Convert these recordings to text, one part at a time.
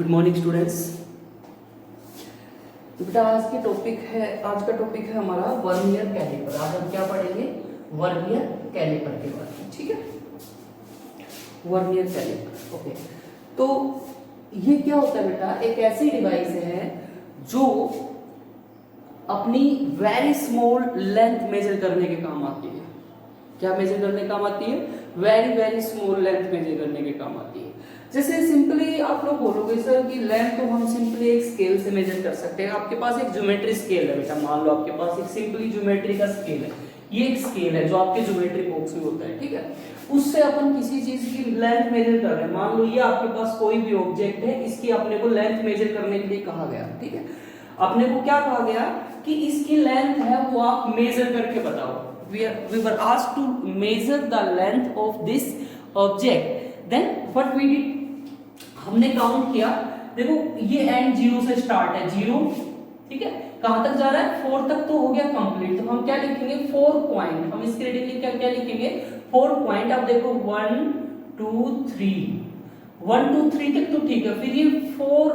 Good morning students. तो बेटा आज का टॉपिक है हमारा वर्नियर कैलिपर। आज हम क्या पढ़ेंगे? वर्नियर कैलिपर के बारे में। ठीक है, वर्नियर कैलिपर। ओके, तो ये क्या होता है बेटा? एक ऐसी डिवाइस है जो अपनी वेरी स्मॉल लेंथ मेजर करने के काम आती है। क्या मेजर करने के काम आती है? वेरी स्मॉल लेंथ मेजर करने के काम आती है। जैसे सिंपली आप लोग बोलोगे सर कि लेंथ तो हम सिंपली एक स्केल से मेजर कर सकते हैं। आपके पास एक ज्योमेट्री स्केल है बेटा, मान लो आपके पास एक सिंपली ज्योमेट्री का स्केल है। ये एक स्केल है जो आपके ज्योमेट्री बॉक्स में होता है, ठीक है। उससे अपन किसी चीज की लेंथ मेजर कर रहे हैं। मान लो ये आपके पास कोई भी ऑब्जेक्ट है, इसकी अपने को लेंथ मेजर करने के लिए कहा गया, ठीक है। अपने को क्या कहा गया कि इसकी लेंथ है वो आप मेजर करके बताओ। We were asked to measure the length of this object. Then what we did? हमने काउंट किया। देखो ये एंड 0 से स्टार्ट है, 0, ठीक है। कहां तक जा रहा है? 4 तक तो हो गया कंप्लीट। तो हम क्या लिखेंगे? 4 पॉइंट। हम इसके रीडिंग क्या लिखेंगे? 4 पॉइंट। अब देखो 1 2 3, 1 2 3 तक तो ठीक है। फिर ये 4,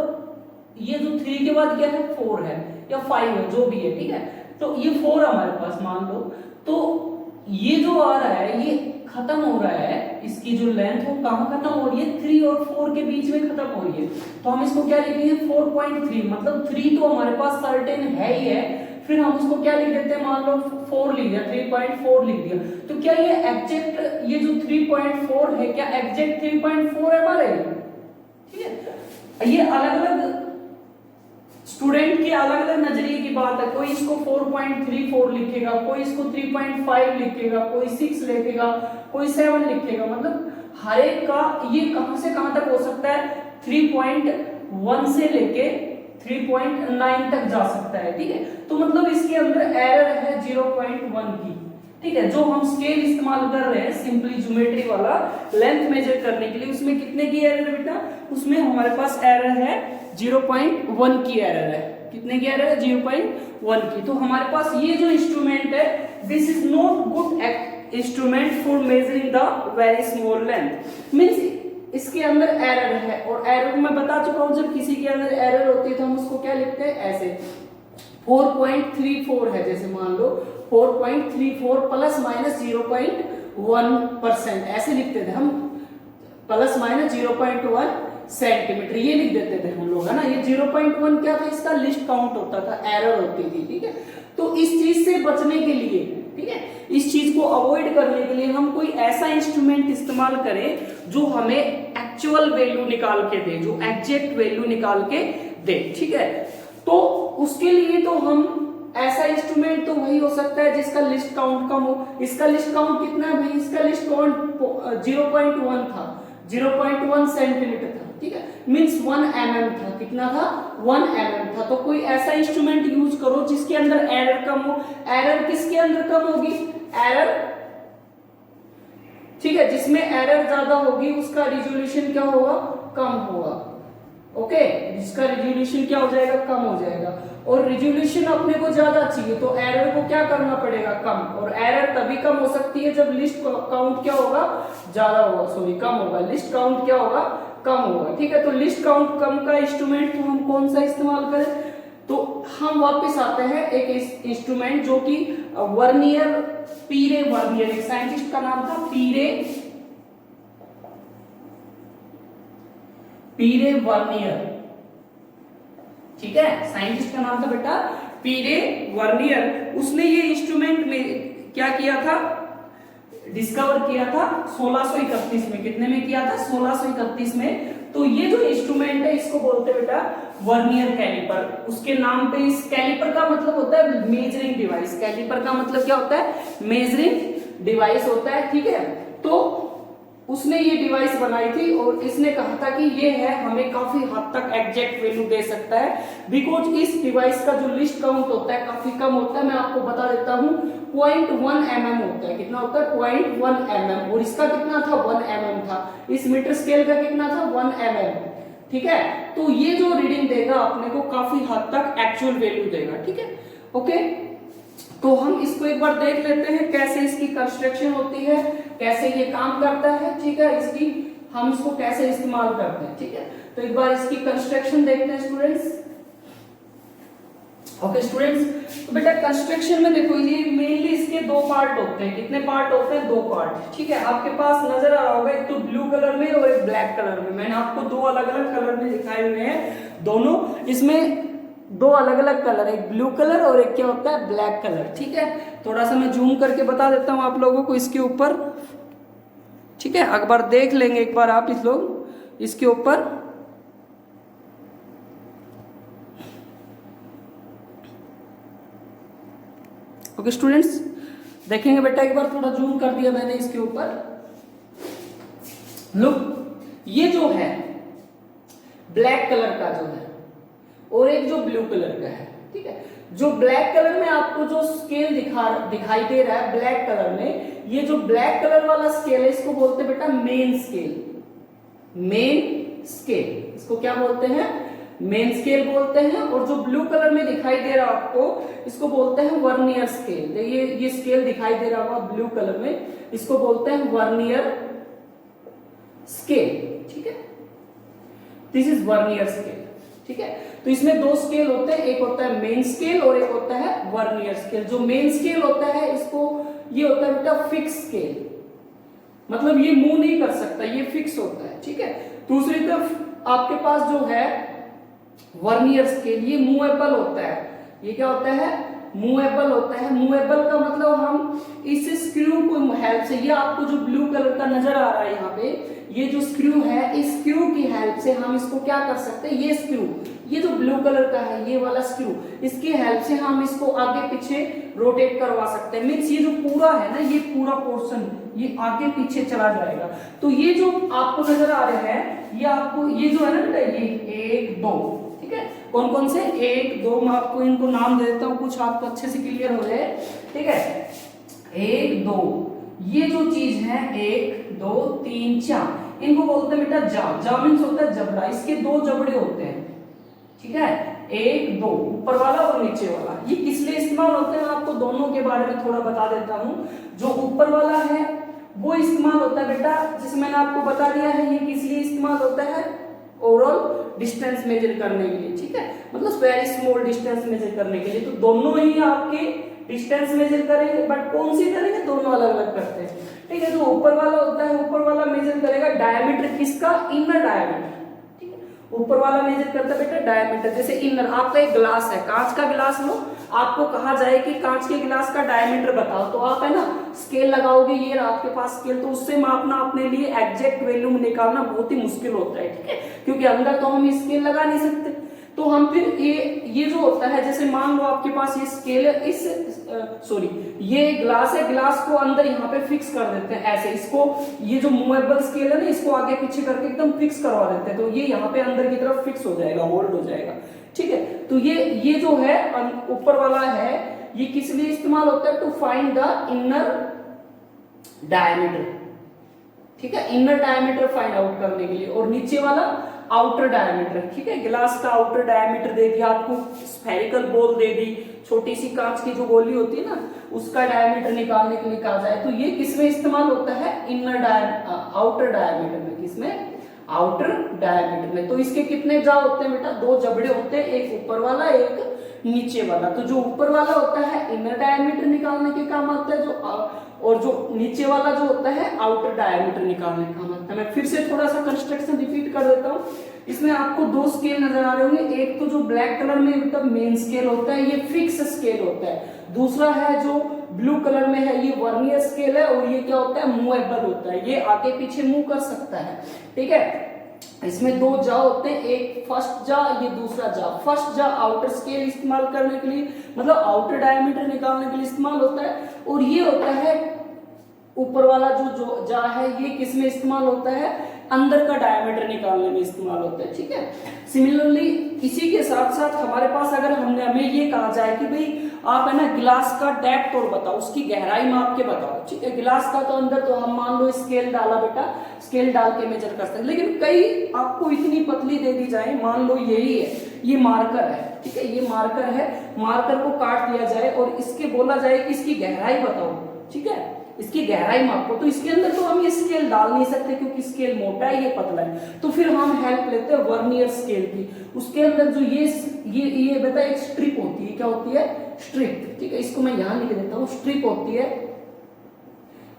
ये जो 3 के बाद क्या है? 4 है या 5 है, जो भी है, ठीक है। तो ये 4 हमारे पास मान लो। तो ये जो आ रहा है ये खत्म हो रहा है, इसकी जो लेंथ वो कहां खत्म हो रही है? 3 और 4 के बीच में खत्म हो रही है। तो हम इसको क्या लिखेंगे? 4.3। मतलब 3 तो हमारे पास सर्टेन है ही है। फिर हम उसको क्या लिख देते हैं? मान लो 4 लिख दिया, 3.4 लिख दिया। तो क्या ये एग्जैक्ट, ये जो 3.4 है, क्या एग्जैक्ट 3.4 है हमारे? ठीक है। ये अलग अलग स्टूडेंट के अलग अलग नजरिए की बात है। कोई इसको 4.34 लिखेगा, कोई इसको 3.5 लिखेगा, कोई 6 लिखेगा, कोई 7 लिखेगा। मतलब हर एक का ये कहां से कहां तक हो सकता है? 3.1 से लेके 3.9 तक जा सकता है, ठीक है। तो मतलब इसके अंदर एरर है 0.1 की, ठीक है। जो हम स्केल इस्तेमाल कर रहे हैं सिंपली ज्योमेट्री वाला लेंथ मेजर करने के लिए, उसमें कितने की एरर है बेटा? उसमें हमारे पास एरर है 0.1 की एरर है। कितने की एरर है? 0.1 की। तो हमारे पास ये जो इंस्ट्रूमेंट है, this is not good instrument for measuring the very small length. Means इसके अंदर एरर है। और एरर को मैं बता चुका हूं, जब किसी के अंदर एरर होती है तो हम उसको क्या लिखते हैं? ऐसे 4.34 है, जैसे मान लो 4.34 प्लस माइनस 0.1%, ऐसे लिखते थे हम। प्लस माइनस 0.1 सेंटीमीटर ये लिख देते थे हम लोग, है ना। ये 0.1 क्या था? इसका लिस्ट काउंट होता था, एरर होती थी, ठीक है। तो इस चीज से बचने के लिए, ठीक है, इस चीज को अवॉइड करने के लिए हम कोई ऐसा इंस्ट्रूमेंट इस्तेमाल करें जो हमें एक्चुअल वैल्यू निकाल के दे, जो एग्जैक्ट वैल्यू निकाल के दे, ठीक है। तो उसके लिए तो हम ऐसा इंस्ट्रूमेंट तो वही हो सकता है जिसका लिस्ट काउंट कम हो। इसका लिस्ट काउंट कितना है भाई? इसका लिस्ट काउंट 0.1 था, 0.1 सेंटीमीटर था, ठीक है। मींस 1 mm था। कितना था? 1 mm था। तो कोई ऐसा इंस्ट्रूमेंट यूज करो जिसके अंदर एरर कम हो। एरर किसके अंदर कम होगी? एरर, ठीक है, जिसमें एरर ज्यादा होगी उसका रिजोल्यूशन क्या होगा? कम होगा। ओके, जिसका रिजोल्यूशन क्या हो जाएगा? कम हो जाएगा। और रिजोल्यूशन अपने को ज्यादा चाहिए तो एरर को क्या करना पड़ेगा? कम। और एरर तभी कम हो सकती है जब लिस्ट काउंट क्या होगा? ज्यादा होगा, सॉरी कम होगा। लिस्ट काउंट क्या होगा? कम होगा, ठीक है। तो लिस्ट काउंट कम का इंस्ट्रूमेंट तो हम कौन सा इस्तेमाल करें? तो हम वापस आते हैं एक इंस्ट्रूमेंट जो कि वर्नियर, पीरे वर्नियर, एक साइंटिस्ट का नाम था पीरे वर्नियर, ठीक है। साइंटिस्ट का नाम था बेटा पीरे वर्नियर। उसने ये इंस्ट्रूमेंट में क्या किया था? डिस्कवर किया था 1631 में। कितने में किया था? 1631 में। तो ये जो इंस्ट्रूमेंट है इसको बोलते हैं बेटा वर्नियर कैलिपर। उसके नाम पे, इस कैलिपर का मतलब होता है मेजरिंग डिवाइस। कैलिपर का मतलब क्या होता है? मेजरिंग डिवाइस होता है, ठीक है। तो उसने ये डिवाइस बनाई थी और इसने कहा था कि ये है हमें काफी हद तक एग्जैक्ट वैल्यू दे सकता है, बिकॉज इस डिवाइस का जो लिस्ट काउंट होता है काफी कम होता है। मैं आपको बता देता हूं 0.1 mm होता है। कितना होता है? 0.1 mm। और इसका कितना था? 1 mm था। इस मीटर स्केल का कितना था? 1 mm, ठीक है। तो ये जो रीडिंग देगा अपने को काफी हद तक एक्चुअल वैल्यू देगा, ठीक है। ओके, तो हम इसको एक बार देख लेते हैं कैसे इसकी कंस्ट्रक्शन होती है, कैसे ये काम करता है, ठीक है। इसकी हम इसको कैसे इस्तेमाल करते हैं, ठीक है। तो एक बार इसकी कंस्ट्रक्शन देखते हैं स्टूडेंट्स। ओके स्टूडेंट्स, तो बेटा कंस्ट्रक्शन में देखो ये मेनली इसके दो पार्ट होते हैं। कितने पार्ट होते हैं? दो पार्ट, ठीक है। आपके पास नजर आ रहा होगा, एक तो ब्लू कलर में और एक ब्लैक कलर में। मैंने आपको दो अलग अलग कलर में दिखाए हुए हैं दोनों। इसमें दो अलग अलग कलर, एक ब्लू कलर और एक क्या होता है? ब्लैक कलर, ठीक है। थोड़ा सा मैं जूम करके बता देता हूं आप लोगों को इसके ऊपर, ठीक है। एक बार देख लेंगे एक बार आप इस लोग इसके ऊपर। ओके स्टूडेंट्स, देखेंगे बेटा एक बार, थोड़ा जूम कर दिया मैंने इसके ऊपर। लुक, ये जो है ब्लैक कलर का जो है और एक जो ब्लू कलर का है, ठीक है। जो ब्लैक कलर में आपको जो स्केल दिखाई दे रहा है ब्लैक कलर में, ये जो ब्लैक कलर वाला स्केल है इसको बोलते हैं बेटा मेन स्केल। मेन स्केल इसको क्या बोलते हैं? मेन स्केल बोलते हैं। और जो ब्लू कलर में दिखाई दे रहा है आपको, इसको बोलते हैं वर्नियर स्केल। ये स्केल दिखाई दे रहा होगा ब्लू कलर में, इसको बोलते हैं वर्नियर स्केल, ठीक है। दिस इज वर्नियर स्केल, ठीक है। तो इसमें दो स्केल होते हैं, एक होता है मेन स्केल और एक होता है वर्नियर स्केल। जो मेन स्केल होता है इसको, ये होता है बेटा फिक्स स्केल, मतलब ये मूव नहीं कर सकता, ये फिक्स होता है, ठीक है। दूसरी तरफ आपके पास जो है वर्नियर स्केल, ये मूवेबल होता है। ये क्या होता है? मूवेबल होता है। मूवेबल का मतलब हम इस स्क्रू को हेल्प से, ये आपको जो ब्लू कलर का नजर आ रहा है यहाँ पे, ये जो स्क्रू है, इस स्क्रू की हेल्प से हम इसको क्या कर सकते हैं? ये स्क्रू, ये जो ब्लू कलर का है ये वाला स्क्रू, इसकी हेल्प से हम इसको आगे पीछे रोटेट करवा सकते हैं। मीन्स ये जो पूरा है ना, ये पूरा पोर्शन ये आगे पीछे चला जाएगा। तो ये जो आपको नजर आ रहे हैं, ये आपको ये जो है ना बेटा, ये 1 2, ठीक है। कौन कौन से? 1 2, मैं आपको इनको नाम दे देता हूं, कुछ आपको अच्छे से क्लियर हो जाए, ठीक है। 1 2, ये जो चीज है 1 2 3 4, इनको बोलते हैं बेटा जा मीन्स होता है जबड़ा। इसके दो जबड़े होते हैं, ठीक है। 1 2, ऊपर वाला और नीचे वाला। ये किस लिए इस्तेमाल होते हैं? आपको दोनों के बारे में थोड़ा बता देता हूं। जो ऊपर वाला है वो इस्तेमाल होता है बेटा, जैसे मैंने आपको बता दिया है, ये किस लिए इस्तेमाल होता है? ओवरऑल डिस्टेंस मेजर करने के लिए, ठीक है। मतलब वेरी स्मॉल डिस्टेंस मेजर करने के लिए। तो दोनों ही आपके डिस्टेंस मेजर करेंगे, बट कौन सी करेंगे? दोनों अलग अलग करते हैं, ठीक है। जो ऊपर वाला होता है, ऊपर वाला मेजर करेगा डायमीटर किसका? इनर डायमीटर, ठीक है। ऊपर वाला मेजर करता है बेटा डायमीटर। जैसे इनर, आपका एक ग्लास है, कांच का गिलास लो, आपको कहा जाए कि कांच के गिलास का डायमीटर बताओ, तो आप है ना स्केल लगाओगे, ये आपके पास स्केल, तो उससे मापना अपने लिए एग्जैक्ट वैल्यू निकालना बहुत ही मुश्किल होता है, ठीक है। क्योंकि अंदर तो हम स्केल लगा नहीं सकते। तो हम फिर ये जो होता है, जैसे मान लो आपके पास ये स्केल है, ये ग्लास है, ग्लास को अंदर यहाँ पे फिक्स कर देते हैं ऐसे। इसको, ये जो मूवेबल स्केल है ना, इसको आगे पीछे करके एकदम फिक्स करवा देते हैं, तो ये यहाँ पे अंदर की तरफ फिक्स हो जाएगा, होल्ड हो जाएगा, ठीक है। तो ये जो है ऊपर वाला है, ये किस लिए इस्तेमाल होता है? To find the inner diameter, ठीक है। इनर डायमीटर फाइंड आउट करने के लिए। और नीचे वाला आउटर डायमीटर, ठीक है। गिलास का आउटर डायमीटर दे दिया आपको, स्फेरिकल बॉल दे दी, छोटी सी कांच की जो गोली होती है ना, उसका डायमीटर निकालने के लिए कहा जाए, तो ये किसमें इस्तेमाल होता है? आउटर डायमीटर में। किसमें? आउटर डायमीटर में। तो इसके कितने जा होते हैं बेटा? दो जबड़े होते हैं, एक ऊपर वाला एक नीचे वाला। तो जो ऊपर वाला होता है इनर डायमीटर निकालने के काम आता है, और जो नीचे वाला जो होता है आउटर डायमीटर निकालने का काम आता है। मैं फिर से थोड़ा सा कंस्ट्रक्शन रिपीट कर देता हूँ। इसमें आपको दो स्केल नजर आ रहे होंगे, एक तो जो ब्लैक कलर में मतलब मेन स्केल होता है, ये फिक्स स्केल होता है। दूसरा है जो ब्लू कलर में है, ये वर्नियर स्केल है, और ये क्या होता है? मूवेबल होता है, ये आगे पीछे मूव कर सकता है, ठीक है। इसमें दो जा होते हैं, एक फर्स्ट जा, ये दूसरा जा। फर्स्ट जा आउटर स्केल इस्तेमाल करने के लिए, मतलब आउटर डायमीटर निकालने के लिए इस्तेमाल होता है, और ये होता है ऊपर वाला जो जा है, ये किस में इस्तेमाल होता है? अंदर का डायमीटर निकालने में इस्तेमाल होता है, ठीक है। सिमिलरली इसी के साथ साथ हमारे पास अगर हमें ये कहा जाए कि भाई आप है ना गिलास का डेप्थ और बताओ, उसकी गहराई माप के बताओ, ठीक है। गिलास का तो अंदर तो हम मान लो स्केल डाला बेटा, स्केल डाल के मेजर कर सकते हैं, लेकिन कई आपको इतनी पतली दे दी जाए, मान लो यही है, ये मार्कर है, ठीक है, ये मार्कर है, मार्कर को काट दिया जाए और इसके बोला जाए कि इसकी गहराई बताओ, ठीक है, इसकी गहराई मापो, तो इसके अंदर तो हम ये स्केल डाल नहीं सकते क्योंकि स्केल मोटा है, ये पतला है, तो फिर हम हेल्प लेते हैं वर्नियर स्केल की। उसके अंदर जो ये बेटा एक स्ट्रिप होती है, क्या होती है, स्ट्रिप, ठीक है, इसको मैं यहां लिख देता हूं, स्ट्रिप होती है,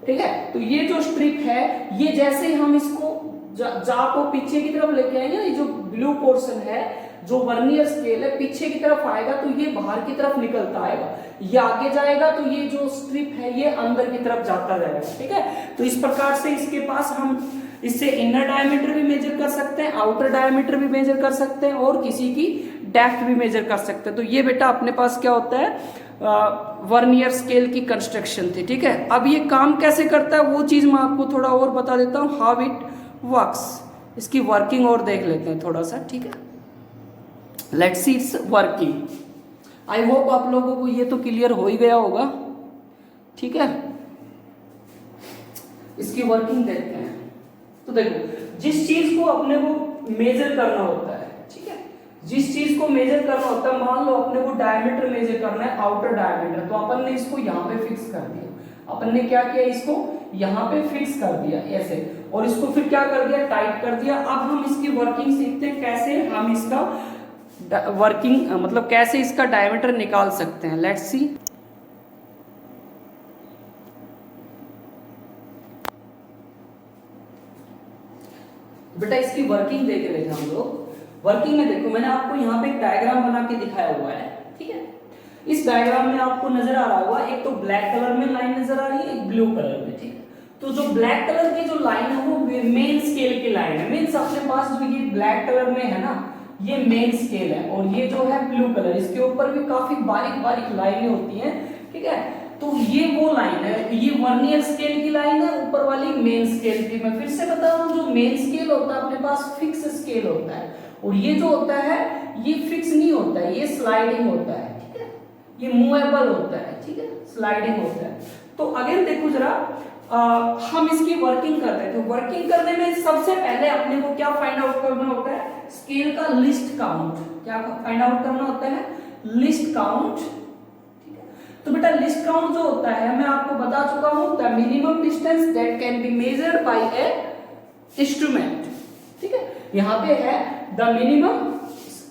ठीक है। तो ये जो स्ट्रिप है, ये जैसे ही हम इसको जा को पीछे की तरफ लेके आएंगे, ये जो ब्लू पोर्शन है, जो वर्नियर स्केल है, पीछे की तरफ आएगा तो ये बाहर की तरफ निकलता आएगा, ये आगे जाएगा तो ये जो स्ट्रिप है ये अंदर की तरफ जाता जाएगा, ठीक है। तो इस प्रकार से इसके पास हम इससे इनर डायमीटर भी मेजर कर सकते हैं, आउटर डायमीटर भी मेजर कर सकते हैं, और किसी की डेप्थ भी मेजर कर सकते हैं। तो ये बेटा अपने पास क्या होता है, वर्नियर स्केल की कंस्ट्रक्शन थी, ठीक है। अब ये काम कैसे करता है वो चीज मैं आपको थोड़ा और बता देता हूँ, हाउ इट वर्क्स, इसकी वर्किंग और देख लेते हैं थोड़ा सा, ठीक है। Let's see it's working. I hope आप लोगों को ये तो क्लियर हो ही गया होगा, ठीक है। इसकी वर्किंग देखते हैं। तो देखो, जिस चीज को अपने को मेजर करना होता है, ठीक है, जिस चीज को मेजर करना होता है, मान लो अपने को डायमीटर मेजर करना है, आउटर डायमीटर, तो अपन ने इसको यहाँ पे फिक्स कर दिया। अपन ने क्या किया, इसको यहाँ पे फिक्स कर दिया ऐसे, और इसको फिर क्या कर दिया, टाइट कर दिया। अब हम इसकी वर्किंग सीखते हैं, कैसे हम इसका वर्किंग मतलब कैसे इसका डायमीटर निकाल सकते हैं। Let's see. बेटा इसकी वर्किंग देख रहे थे हम लोग। वर्किंग में देखो, मैंने आपको यहाँ पे एक डायग्राम बना के दिखाया हुआ है, ठीक है। इस डायग्राम में आपको नजर आ रहा होगा, एक तो ब्लैक कलर में लाइन नजर आ रही है, एक ब्लू कलर में, ठीक है। तो जो ब्लैक कलर की जो लाइन है वो मेन स्केल की लाइन है, मीन्स अपने पास जो ये ब्लैक कलर में है ना, ये मेन स्केल है, और ये जो है ब्लू कलर, इसके ऊपर भी काफी बारीक बारीक लाइनें होती हैं, ठीक है। तो ये वो लाइन है, ये वर्नियर स्केल की लाइन है, ऊपर वाली मेन स्केल की। मैं फिर से बता रहा हूं, जो मेन स्केल होता है अपने पास फिक्स स्केल होता है, और ये जो होता है ये फिक्स नहीं होता है, ये स्लाइडिंग होता है, ठीक है, ये मूवेबल होता है, ठीक है, स्लाइडिंग होता है। तो अगेन देखो जरा, हम इसकी वर्किंग करते हैं। तो वर्किंग करने में सबसे पहले अपने को क्या फाइंड आउट करना होता है, स्केल का लिस्ट काउंट। क्या फाइंड आउट करना होता है, लिस्ट काउंट, ठीक है। तो बेटा लिस्ट काउंट जो होता है, मैं आपको बता चुका हूं, the minimum distance that can be measured by A instrument, ठीक है। यहाँ पे है द मिनिमम,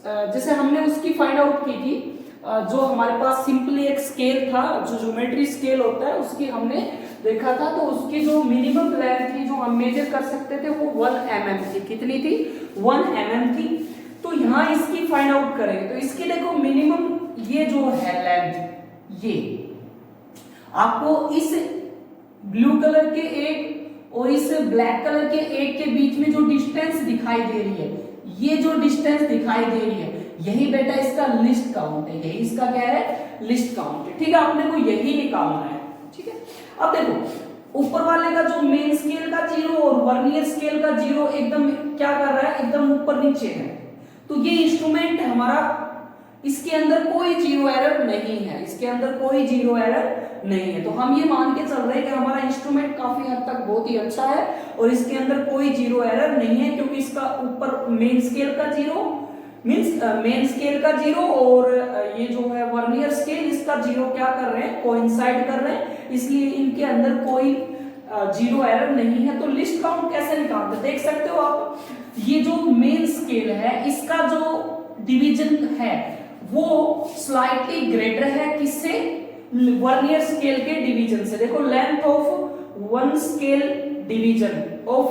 जैसे हमने उसकी फाइंड आउट की थी, जो हमारे पास सिंपली एक स्केल था, जो ज्योमेट्री स्केल होता है, उसकी हमने देखा था। तो उसकी जो मिनिमम लेंथ थी जो हम मेजर कर सकते थे वो 1 mm थी। कितनी थी, 1 mm थी। तो यहाँ इसकी फाइंड आउट करेंगे, तो इसकी देखो मिनिमम ये जो है लेंथ, ये आपको इस ब्लू कलर के एक और इस ब्लैक कलर के एक के बीच में जो डिस्टेंस दिखाई दे रही है, ये जो डिस्टेंस दिखाई दे रही है, यही बेटा इसका लिस्ट काउंट है, यही इसका क्या है, लिस्ट काउंट है, ठीक है। आपने को यही निकालना है, ठीक है। अब देखो, ऊपर वाले का जो मेन स्केल का 0 और वर्नियर स्केल का 0 एकदम क्या कर रहा है, एकदम ऊपर नीचे है। तो ये इंस्ट्रूमेंट हमारा, इसके अंदर कोई 0 एरर नहीं है, इसके अंदर कोई 0 एरर नहीं है। तो हम ये मान के चल रहे हैं कि हमारा इंस्ट्रूमेंट काफी हद तक बहुत ही अच्छा है और इसके अंदर कोई 0 एरर नहीं है, क्योंकि इसका ऊपर मेन स्केल का 0 मींस मेन स्केल का 0 और ये जो है वर्नियर स्केल, इसका 0 क्या कर रहे हैं, कोइंसाइड कर रहे हैं, इसलिए इनके अंदर कोई 0 एरर नहीं है। तो लिस्ट काउंट कैसे निकालते, देख सकते हो आप, ये जो मेन स्केल है इसका जो डिवीजन है वो स्लाइटली ग्रेटर है किससे, वर्नियर स्केल के डिवीजन से। देखो, length of one scale division of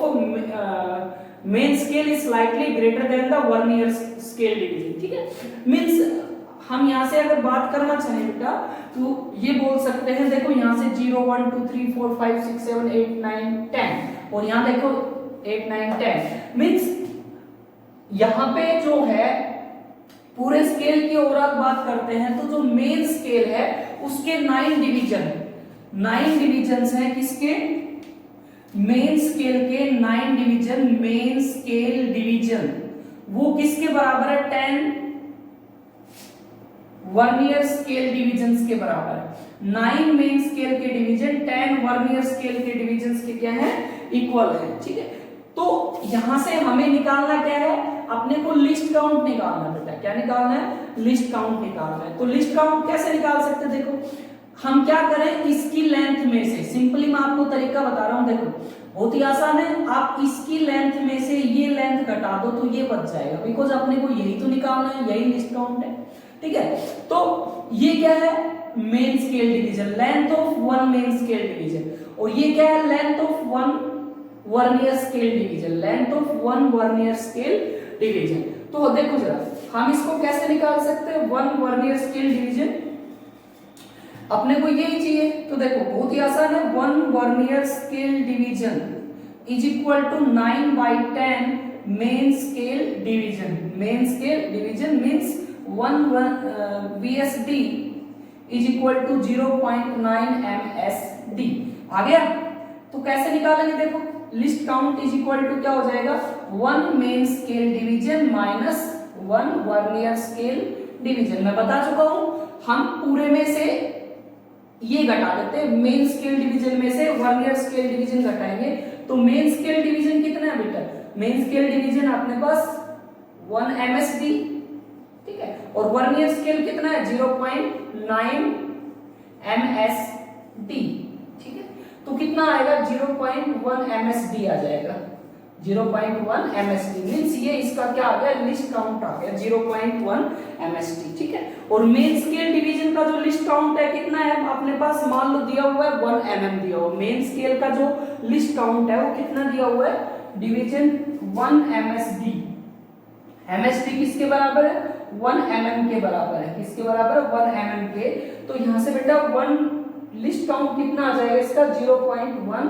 main scale is slightly greater than the vernier scale division, ठीक है। मींस हम यहां से अगर बात करना चाहें बेटा, तो ये बोल सकते हैं, देखो यहां से 0 1 2 3 4 5 6 7 8 9 10 और यहां देखो 8 9 10 मींस यहां पे जो है पूरे स्केल की ओर बात करते हैं, तो जो मेन स्केल है उसके 9 डिवीजन हैं, किसके, मेन स्केल के 9 डिवीजन, मेन स्केल डिवीजन वो किसके बराबर है, 10 वर्नियर स्केल डिवीजन्स के बराबर है। 9 मेन स्केल के डिवीजन 10 वर्नियर स्केल के डिवीजन्स के क्या है, इक्वल है, ठीक है। तो यहां से हमें निकालना क्या है, अपने को लिस्ट काउंट निकालना बेटा। क्या निकालना है, लिस्ट काउंट निकालना है। तो लिस्ट काउंट कैसे निकाल सकते हैं, देखो हम क्या करें, इसकी लेंथ में से, सिंपली मैं आपको तरीका बता रहा हूं, देखो बहुत ही आसान है, आप इसकी लेंथ में से ये लेंथ घटा दो तो ये बच जाएगा, बिकॉज अपने को यही तो निकालना है, यही लिस्ट काउंट है, ठीक है। तो ये क्या है, main scale division, length of one main scale division, और ये क्या है, length of one vernier scale division, length of one vernier scale division. तो देखो जरा हम इसको कैसे निकाल सकते हैं, वन वर्नियर स्केल डिवीजन, अपने को यही चाहिए, तो देखो बहुत ही आसान है, one vernier scale division is equal to 9/10 main scale division, main scale division means 1 VSD is equal to 0.9 MSD। आ गया, तो कैसे निकालेंगे, देखो least count is equal to क्या हो जाएगा, 1 main scale division minus 1 vernier scale division. मैं बता चुका हूं, हम पूरे में से ये घटा देते हैं, मेन स्केल डिवीजन में से वर्नियर स्केल डिवीजन घटाएंगे, तो मेन स्केल डिवीजन कितना है बेटा, मेन स्केल डिवीजन अपने पास 1 MSD, ठीक है, और वर्नियर स्केल कितना है 0.9 MSD, ठीक है, तो कितना आएगा 0.1 MSD आ जाएगा, 0.1 MSD मींस ये इसका क्या आ गया, लिस्ट काउंट आ गया 0.1 MSD, ठीक है। और मेन स्केल डिवीजन का जो लिस्ट काउंट है कितना है अपने पास, मान लो दिया हुआ है 1 mm दिया हुआ, मेन स्केल का जो लिस्ट काउंट है वो कितना दिया हुआ है, डिवीजन 1 MSD, MSD किसके बराबर है, 1 mm के बराबर है, किसके बराबर है 1 mm के, तो यहां से बेटा 1 लिस्ट काउंट कितना आ जाएगा इसका 0.1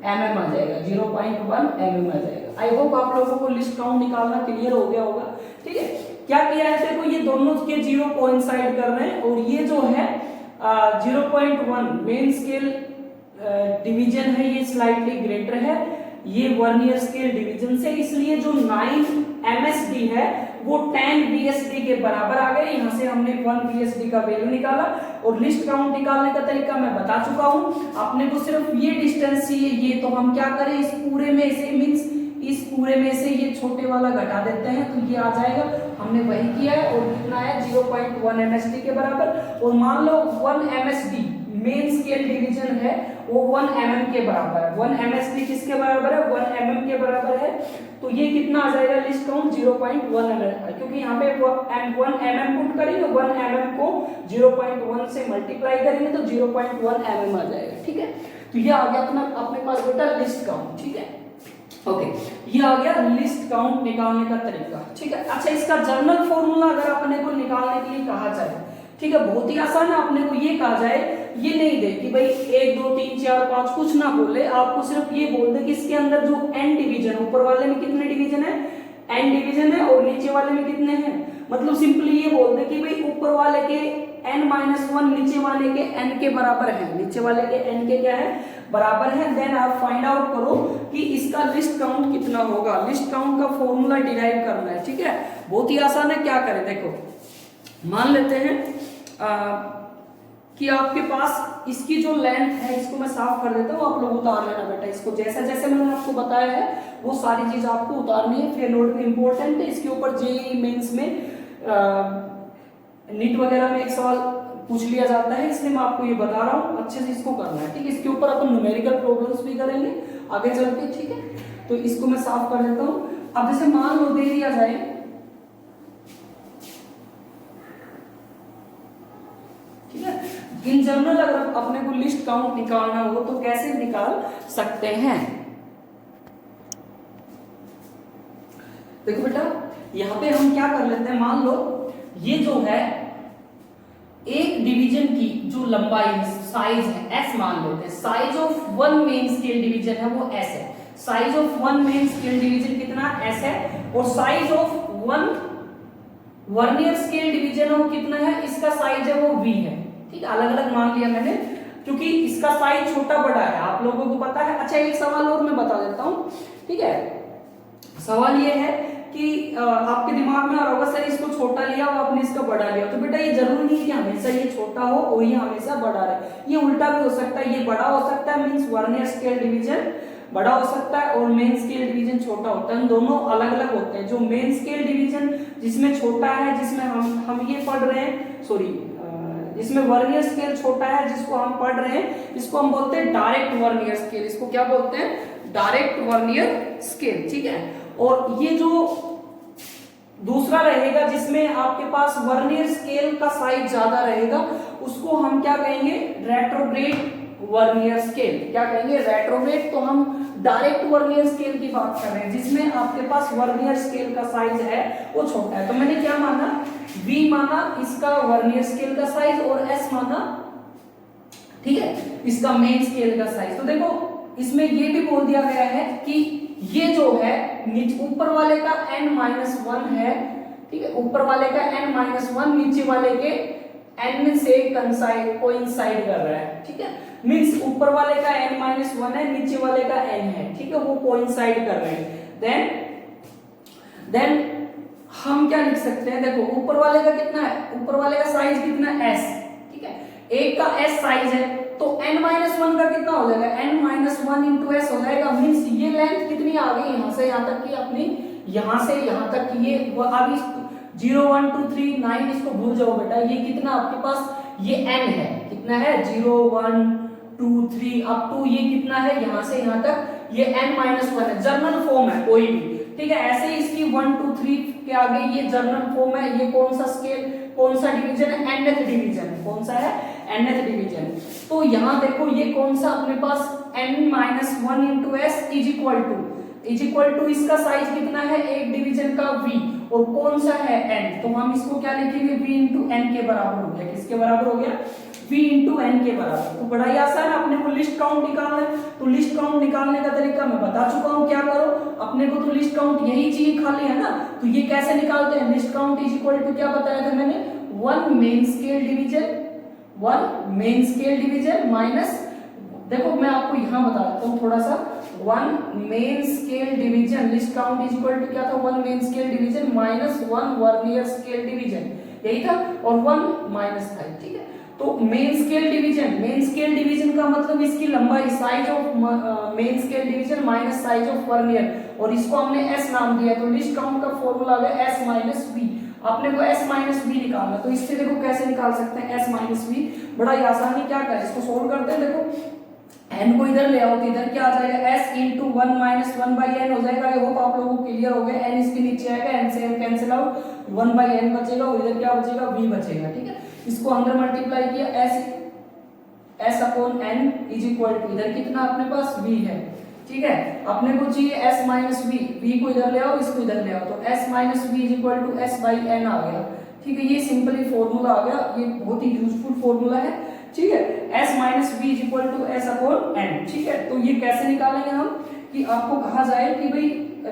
mm आ जाएगा, 0.1 mm आ जाएगा। आई होप आप लोगों को लिस्ट काउंट निकालना क्लियर हो गया होगा, ठीक है। क्या किया है, देखो ये दोनों के 0 कोइंसाइड कर रहे हैं, और ये जो है 0.1 मेन स्केल डिवीजन है, ये स्लाइटली ग्रेटर है ये वर्नियर स्केल डिवीजन से, इसलिए जो 9 MSD है वो 10 VSD के बराबर आ गए। यहां से हमने 1 VSD का वैल्यू निकाला, और लिस्ट काउंट निकालने का तरीका मैं बता चुका हूं, अपने को सिर्फ ये डिस्टेंस चाहिए, ये तो हम क्या करें, इस पूरे में से मींस इस पूरे में से ये छोटे वाला घटा देते हैं, तो ये आ जाएगा, हमने वही किया है, और कितना है 0.1 MSD के बराबर, और मान लो 1 MSD मेन स्केल डिवीजन है वो 1 mm के बराबर है, 1 MSD किसके बराबर है, 1 mm के बराबर है, तो ये कितना आ जाएगा लिस्ट काउंट 0.1 mm, क्योंकि यहाँ पे 1 mm पुट करेंगे, 1 mm को 0.1 से मल्टीप्लाई करेंगे तो 0.1 mm आ जाएगा, ठीक है। तो ये आ गया अपने पास बेटा लिस्ट काउंट, ठीक है, ओके, ये आ गया लिस्ट काउंट निकालने का तरीका, ठीक है। अच्छा, इसका जर्नल फॉर्मूला अगर अपने को निकालने के लिए कहा जाए, ठीक है, बहुत ही आसान है, अपने को ये कहा जाए, ये नहीं दे कि भाई 1 2 3 4 5 कुछ ना बोले, आपको सिर्फ ये बोल दे कि इसके अंदर जो n डिवीजन, ऊपर वाले में कितने डिवीजन है, n डिवीजन है, और नीचे वाले में कितने हैं, मतलब सिंपली ये बोल दे कि भाई ऊपर वाले के n-1 नीचे वाले के n के बराबर है, नीचे वाले के n के क्या है, बराबर है, देन आप फाइंड आउट करो कि इसका लिस्ट काउंट कितना होगा, लिस्ट काउंट का फॉर्मूला डिराइव करना है, ठीक है, बहुत ही आसान है। क्या करें, देखो मान लेते हैं कि आपके पास इसकी जो लेंथ है, इसको मैं साफ कर देता हूँ, आप लोग उतार लेना बेटा, इसको जैसा जैसे मैंने आपको बताया है वो सारी चीज आपको उतारनी है, फिर नोट भी इंपॉर्टेंट है, इसके ऊपर जेईई मेंस में नीट वगैरह में एक सवाल पूछ लिया जाता है, इसलिए मैं आपको ये बता रहा हूँ, अच्छे से इसको करना है, ठीक है। इसके ऊपर अपन न्यूमेरिकल प्रॉब्लम्स भी करेंगे आगे चल के, ठीक है, तो इसको मैं साफ कर देता हूँ। अब जैसे मान लो दे दिया जाए, ठीक है, इन जनरल अगर अपने को लिस्ट काउंट निकालना हो तो कैसे निकाल सकते हैं, देखो बेटा यहां पे हम क्या कर लेते हैं, मान लो ये जो है एक डिवीजन की जो लंबाई है, साइज है s मान लेते हैं, size of 1 main scale division है वो s है, size of 1 main scale division कितना s है, और size of 1 vernier scale division है वो कितना है, इसका साइज है वो v है, ठीक है, अलग अलग मान लिया मैंने क्योंकि इसका साइज छोटा बड़ा है, आप लोगों को पता है। अच्छा, एक सवाल और मैं बता देता हूं, ठीक है, सवाल ये है कि आपके दिमाग में आ रहा होगा सर इसको छोटा लिया और आपने इसका बड़ा लिया, तो बेटा ये जरूरी नहीं है कि हमेशा ये छोटा हो और ये हमेशा बड़ा रहे, ये उल्टा भी हो सकता है, ये बड़ा हो सकता है, मींस वर्नियर स्केल डिवीजन बड़ा हो सकता है और मेन स्केल डिवीजन छोटा होता है, दोनों अलग अलग होते हैं। जो मेन स्केल डिवीजन जिसमें छोटा है, जिसमें हम ये पढ़ रहे हैं, सॉरी इसमें वर्नियर स्केल छोटा है जिसको हम पढ़ रहे हैं, इसको हम बोलते हैं डायरेक्ट वर्नियर स्केल। इसको क्या बोलते हैं? डायरेक्ट वर्नियर स्केल, ठीक है। और ये जो दूसरा रहेगा जिसमें आपके पास वर्नियर स्केल का साइज ज्यादा रहेगा, उसको हम क्या कहेंगे? Retrograde vernier scale. क्या कहेंगे? रेट्रोग्रेड। तो हम डायरेक्ट वर्नियर स्केल की बात कर रहे हैं जिसमें आपके पास वर्नियर स्केल का साइज है वो छोटा है। तो मैंने क्या माना? V माना इसका वर्नियर स्केल का साइज और S माना, ठीक है, इसका मेन स्केल का साइज। तो देखो इसमें ये भी बोल दिया गया है कि ये जो है ऊपर वाले का n-1 है, ठीक है, ऊपर वाले का n-1 नीचे वाले के n से कोइंसाइड कर रहा है, ठीक है। मींस ऊपर वाले का n-1 है, नीचे वाले का n है, ठीक है, वो कोइंसाइड कर रहे हैं। देन हम क्या लिख सकते हैं? देखो ऊपर वाले का कितना है? ऊपर वाले का साइज कितना है? S, ठीक है, एक का S साइज है तो n-1 का कितना हो जाएगा? n-1 इंटू S हो जाएगा। मींस ये लेंथ कितनी आ गई यहां से यहां तक की अपनी, यहां से यहां तक की, ये अभी 0 1 2 3 9 इसको भूल जाओ बेटा। ये कितना आपके पास? ये n है, कितना है? 0 1 2 3 अप टू ये कितना है? यहां से यहां तक ये n-1 है। जर्नल फॉर्म है कोई भी, ठीक है। ऐसे ही इसकी 1 2 3 के आगे ये जर्नल फॉर्म है। ये कौन सा स्केल, कौन सा डिवीजन है? nth division. कौन सा है? nth division. तो यहां देखो ये कौन सा अपने पास n-1 into S is equal to इसका साइज कितना है? एक डिवीजन का V, और कौन सा है? n। तो हम इसको क्या लिखेंगे? V इंटू n के बराबर हो गया। किसके बराबर हो गया? V इंटू n के बराबर। तो बड़ा ही आसान है, अपने को लिस्ट काउंट निकालना है। तो लिस्ट काउंट निकालने का तरीका मैं बता चुका हूं, क्या करो, अपने को तो लिस्ट काउंट यही चाहिए खाली, है ना। तो ये कैसे निकालते हैं? Least count is equal to क्या बताया था मैंने? 1 मेन स्केल डिवीजन माइनस, देखो मैं आपको यहां बता देता हूं थोड़ा सा, 1 main scale division, least count is equal to क्या था? 1 main scale division minus 1 vernier scale division, यही था, और 1 माइनस था, ठीक है। तो मेन स्केल डिवीजन का मतलब इसकी लंबाई, size of main scale division minus size of vernier, और इसको हमने S नाम दिया। तो लिस्ट काउंट का फॉर्मूला आ गया S माइनस V। आपने को S माइनस V निकालना, तो इससे देखो कैसे निकाल सकते हैं S माइनस V, बड़ा ही आसानी। क्या करें, इसको सोल्व करते हैं। देखो n को इधर ले आओ तो इधर क्या आ जाएगा? S into 1 minus 1 by n हो जाएगा। आई होप आप लोगों को क्लियर हो गया। n इसके नीचे आएगा, n से n cancel out, 1 by n बचेगा, और इधर क्या बचेगा? V बचेगा, ठीक है। इसको अंदर मल्टीप्लाई किया, S upon n is equal to, इधर कितना अपने पास? V है, ठीक है। अपने को चाहिए S माइनस V को इधर ले आओ, इसको इधर ले आओ, तो S minus V is equal to S by n आ गया, ठीक है। ये सिंपली फॉर्मूला आ गया, ये बहुत ही यूजफुल फॉर्मूला है, ठीक है। S minus V is equal to S upon n, ठीक है। तो ये कैसे निकालेंगे हम, कि आपको कहा जाए कि भाई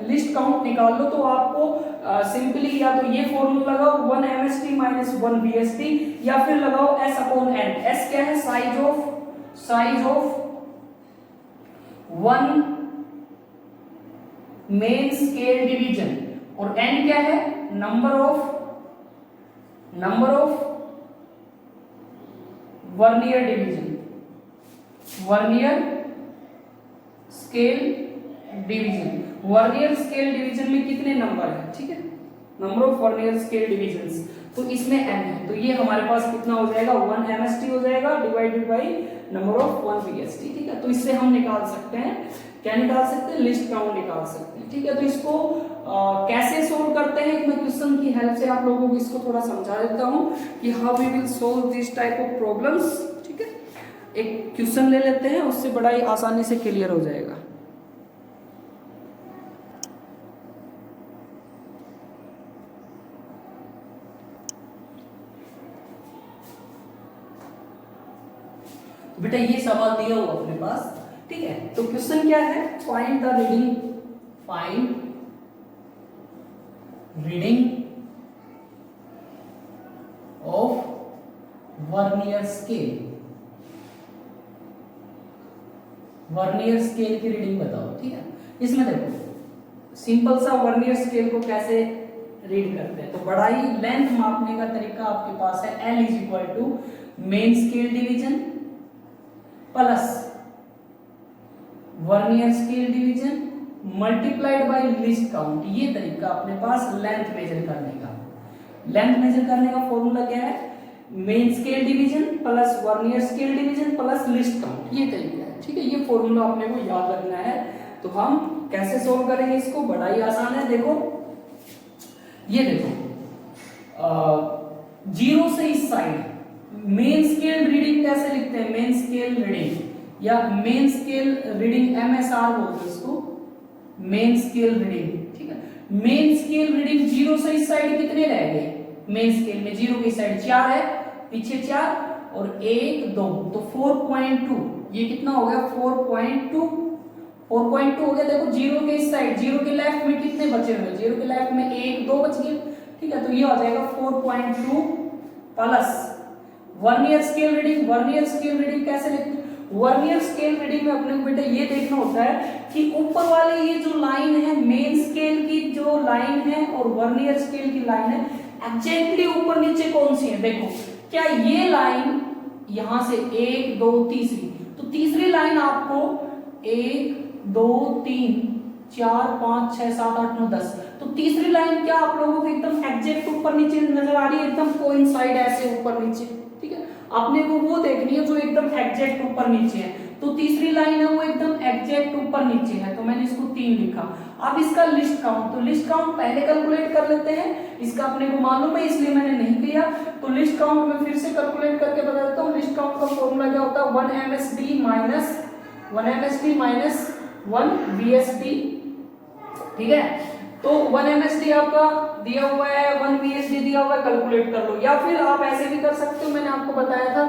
लिस्ट काउंट निकाल लो, तो आपको सिंपली या तो ये फॉर्मूला लगाओ 1 MST माइनस 1 VST, या फिर लगाओ S अपॉन n। S क्या है? Size of 1 main scale division, और n क्या है? Number of vernier scale division में कितने नंबर है, ठीक है, number of vernier scale divisions. तो इसमें n है, तो ये हमारे पास कितना हो जाएगा? 1 MST हो जाएगा divided by number of 1 VST, ठीक है। तो इससे हम निकाल सकते हैं, क्या निकाल सकते हैं? लिस्ट काउंट निकाल सकते हैं, ठीक है। तो इसको कैसे सोल्व करते हैं, मैं क्वेश्चन की हेल्प से आप लोगों को इसको थोड़ा समझा देता हूं कि how we will solve this type of problems, ठीक है। एक क्वेश्चन ले लेते हैं, उससे बड़ा ही आसानी से क्लियर हो जाएगा। बेटा ये सवाल दिया हुआ अपने पास, ठीक है। तो क्वेश्चन क्या है? Find the reading of vernier scale की रीडिंग बताओ, ठीक है। इसमें देखो सिंपल सा वर्नियर स्केल को कैसे रीड करते हैं, तो बड़ा ही लेंथ मापने का तरीका आपके पास है। L is equal to main scale division plus vernier scale division multiplied by least count. ये तरीका अपने पास लेंथ मेजर करने का फॉर्मूला क्या है? Main scale division plus vernier scale division plus list count, ये तरीका है। ठीक है, ये फॉर्मूला अपने को याद रखना है। तो हम कैसे सोल्व करेंगे इसको, बड़ा ही आसान है। देखो ये देखो, जीरो से इस साइड मेन स्केल रीडिंग कैसे लिखते हैं, मेन स्केल रीडिंग या मेन स्केल रीडिंग MSR बोलते हैं इसको, मेन स्केल रीडिंग। ठीक है, मेन स्केल रीडिंग जीरो से इस साइड कितने रह गए, मेन स्केल में जीरो की साइड 4 है, पीछे 4 और 1 2, तो 4.2, ये कितना हो गया 4.2 हो गया। देखो जीरो के इस साइड, जीरो के लेफ्ट में कितने बचे हुए, जीरो के लेफ्ट में 1 2 बच गए। ठीक है, तो ये हो जाएगा 4.2 plus vernier scale reading. Vernier scale reading कैसे लिखते हैं, वर्नियर स्केल रीडिंग में अपने को बेटा ये देखना होता है कि ऊपर वाले ये जो लाइन है मेन स्केल की जो लाइन है और वर्नियर स्केल की लाइन है, एग्जैक्टली ऊपर नीचे कौन सी है। देखो क्या ये लाइन यहां से 1 2 तीसरी, तो तीसरी लाइन आपको 1 2 3 4 5 6 7 8 9 10, तो तीसरी लाइन क्या आप लोगों को एकदम एग्जैक्ट ऊपर नीचे नजर आ रही है, एकदम कोइंसाइड ऐसे ऊपर नीचे। ठीक है, आपने को वो देखनी है जो एकदम एग्जैक्ट ऊपर नीचे है, तो तीसरी लाइन है वो एकदम एग्जैक्ट ऊपर नीचे है, तो मैंने इसको 3 लिखा। अब इसका लिस्ट काउंट, तो लिस्ट काउंट पहले कैलकुलेट कर लेते हैं, इसका अपने को मालूम है इसलिए मैंने नहीं किया। तो लिस्ट काउंट में फिर से कैलकुलेट करके बता देता हूँ। लिस्ट काउंट का फॉर्मूला क्या होता है, 1 MSD माइनस 1 VSD। ठीक है, तो 1 MSD आपका दिया हुआ है, 1 VSD दिया हुआ है, कैलकुलेट कर लो। या फिर आप ऐसे भी कर सकते हो, मैंने आपको बताया था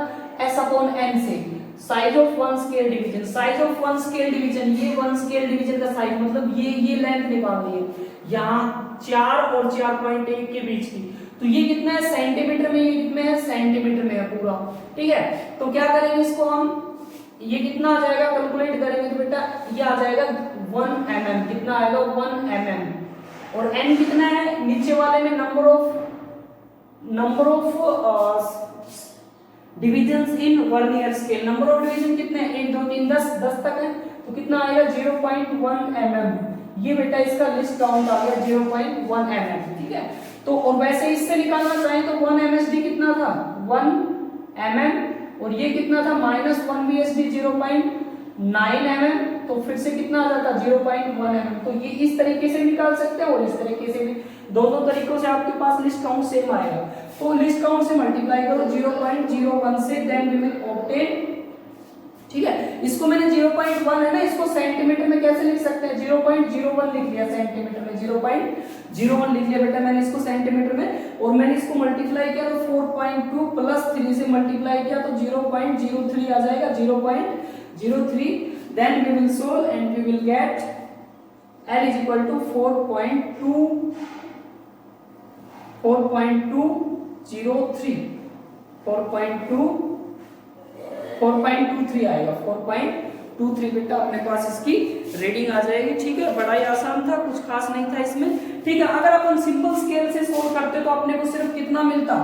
S/N से, size of one scale division. Size of one scale division, ये वन स्केल डिवीजन का साइज मतलब ये लेंथ निकालनी है, यहाँ 4 और 4.1 के बीच की, तो ये कितना है सेंटीमीटर में, ये कितने है सेंटीमीटर में है पूरा। ठीक है, तो क्या करेंगे इसको हम, ये कितना आ जाएगा कैलकुलेट करेंगे तो बेटा ये आ जाएगा 1 mm, कितना आएगा 1 mm, और n कितना है नीचे वाले में, number of divisions in vernier scale. Number of division कितने हैं, 1 2 3 10 तक है, तो कितना आएगा 0.1 mm। ये बेटा इसका लिस्ट काउंट आ गया 0.1 mm। ठीक है, तो और वैसे इससे निकालना चाहें तो 1 MSD कितना था 1 mm, और ये कितना था -1 VSD 0.9 mm, तो फिर से कितना आ जाता 0.1 mm। तो ये इस तरीके से निकाल सकते हैं और इस तरीके से भी, दोनों तरीकों से आपके पास लिस्ट काउंट सेम आएगा। तो लिस्ट काउंट से मल्टीप्लाई करो 0.01 से, देन वी विल ऑब्टेन। ठीक है, इसको मैंने 0.1 है ना, इसको सेंटीमीटर में कैसे लिख सकते हैं, 0.01 लिख लिया सेंटीमीटर में, 0.01 लिख लिया बेटा मैंने इसको सेंटीमीटर में, और मैंने इसको मल्टीप्लाई किया तो 4.2 प्लस 3 से मल्टीप्लाई किया तो 0.03 आ जाएगा, 0.03। Then we will solve and we will get L is equal to 4.23 आएगा, 4.23 बेटा अपने पास इसकी रीडिंग आ जाएगी। ठीक है, बड़ा ही आसान था, कुछ खास नहीं था इसमें। ठीक है, अगर अपन सिंपल स्केल से सोल्व करते तो अपने को सिर्फ कितना मिलता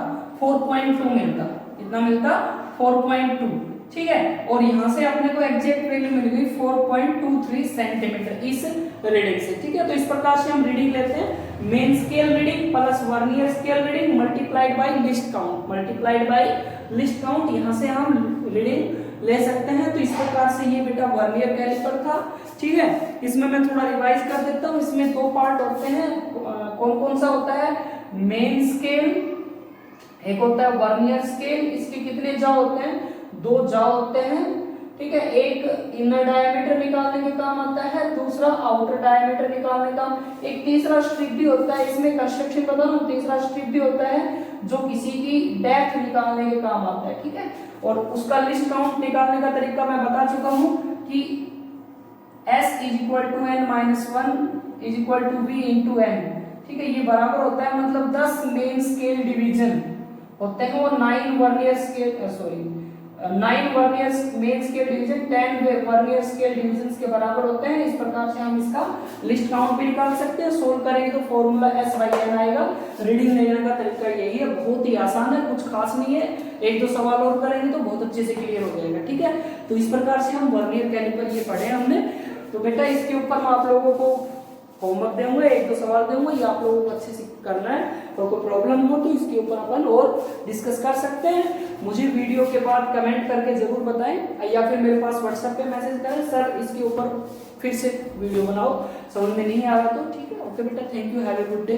4.2 मिलता, कितना मिलता 4.2। ठीक है, और यहां से अपने को एग्जैक्ट वैल्यू मिल गई 4.23 सेंटीमीटर इस रीडिंग से। ठीक है, तो इस प्रकार से हम रीडिंग लेते हैं, main scale reading plus vernier scale reading multiplied by least count, multiplied by least count, यहां से हम रीडिंग ले सकते हैं। तो इस प्रकार से ये बेटा वर्नियर कैलिपर था। ठीक है, इसमें मैं थोड़ा रिवाइज कर देता हूँ। इसमें 2 पार्ट होते हैं, कौन कौन सा होता है, मेन स्केल, एक होता है वर्नियर स्केल। इसके कितने जा होते हैं, 2 जा होते हैं। ठीक है, एक इनर डायमीटर निकालने के काम आता है, दूसरा आउटर डायमीटर निकालने का, एक तीसरा स्ट्रिप भी होता है। इसमें कंस्ट्रक्शन बता दूं, तीसरा स्ट्रिप भी होता है जो किसी की डेप्थ निकालने के काम आता है। ठीक है, और उसका लिस्ट काउंट निकालने का तरीका मैं बता चुका हूं कि S = n-1 = V × n। ठीक है, ये बराबर होता है, मतलब 10 मेन स्केल डिवीजन होते हैं और 9 vernier main scale division 10 vernier scale division के बराबर होते हैं। इस प्रकार से हम इसका लिस्ट काउंट भी निकाल सकते हैं। सोल्व करेंगे तो फॉर्मूला S/N आएगा। रीडिंग लेने का तरीका यही है, बहुत ही आसान है, कुछ खास नहीं है। 1-2 सवाल और करेंगे तो बहुत अच्छे से क्लियर हो जाएगा। ठीक है, तो इस प्रकार से हम वर्नियर कैलिपर ये पढ़े हमने। तो बेटा इसके ऊपर मैं आप लोगों को होमवर्क दूंगा, 1-2 सवाल दूंगा, ये आप लोगों को अच्छे से करना है। और कोई प्रॉब्लम हो तो इसके ऊपर अपन और डिस्कस कर सकते हैं। मुझे वीडियो के बाद कमेंट करके जरूर बताएं या फिर मेरे पास व्हाट्सएप पे मैसेज करें, सर इसके ऊपर फिर से वीडियो बनाओ, समझ में नहीं आ रहा तो ठीक है। ओके बेटा, thank you, have a good day.